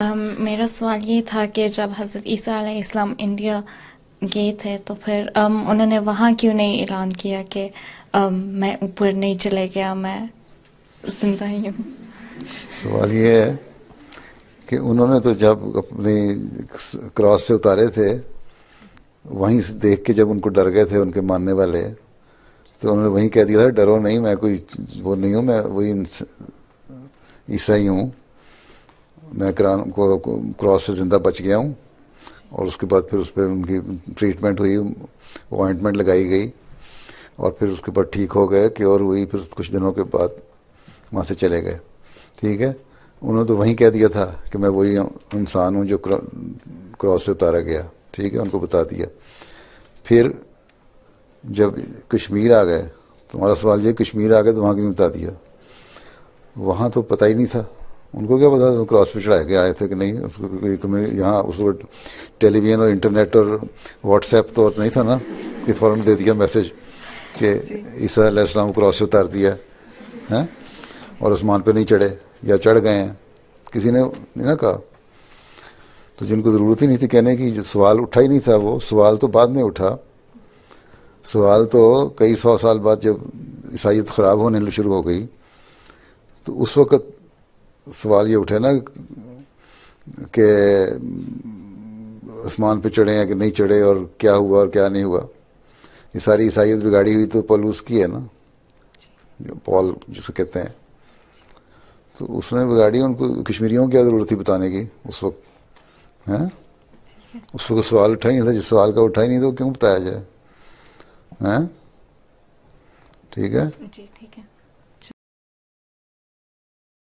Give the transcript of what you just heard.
मेरा सवाल ये था कि जब हज़रत ईसा अलैहिस्सलाम इंडिया गए थे तो फिर उन्होंने वहाँ क्यों नहीं ऐलान किया कि मैं ऊपर नहीं चले गया, मैं जिंदा ही हूँ। सवाल ये है कि उन्होंने तो जब अपनी क्रॉस से उतारे थे, वहीं से देख के जब उनको डर गए थे उनके मानने वाले, तो उन्होंने वहीं कह दिया था डरो नहीं, मैं कोई वो नहीं हूँ, मैं वही ईसाई हूँ, मैं क्रॉस से ज़िंदा बच गया हूँ। और उसके बाद फिर उस पर उनकी ट्रीटमेंट हुई, वो ऑइंटमेंट लगाई गई और फिर उसके बाद ठीक हो गए कि और वही फिर कुछ दिनों के बाद वहाँ से चले गए। ठीक है, उन्होंने तो वहीं कह दिया था कि मैं वही इंसान हूँ जो क्रॉस से उतारा गया। ठीक है, उनको बता दिया। फिर जब कश्मीर आ गए, तुम्हारा सवाल ये कश्मीर आ गए तो वहाँ क्यों बता दिया? वहाँ तो पता ही नहीं था, उनको क्या पता था क्रॉस पे चढ़ाए के आए थे कि नहीं। उसको यहाँ उस वक्त टेलीविज़न और इंटरनेट और व्हाट्सएप तो नहीं था ना कि फ़ौरन दे दिया मैसेज कि ईसा अलैहिस्सलाम को क्रॉस से उतार दिया है और आसमान पे नहीं चढ़े या चढ़ गए हैं, किसी ने नहीं ना कहा। तो जिनको ज़रूरत ही नहीं थी कहने की, जो सवाल उठा ही नहीं था, वो सवाल तो बाद में उठा। सवाल तो कई 100 साल बाद जब ईसाईयत ख़राब होने शुरू हो गई तो उस वक़्त सवाल ये उठे ना कि आसमान पे चढ़े हैं कि नहीं चढ़े और क्या हुआ और क्या नहीं हुआ। ये सारी ईसाईयत बिगाड़ी हुई तो पॉलूस की है ना, जो पॉल जिसे कहते हैं, तो उसने बिगाड़ी। उनको कश्मीरियों की क्या ज़रूरत थी बताने की उस वक्त? हैं, उस वक्त सवाल उठा ही नहीं था, जिस सवाल का उठा ही नहीं तो क्यों बताया जाए? हैं, ठीक है। जी ठीक है।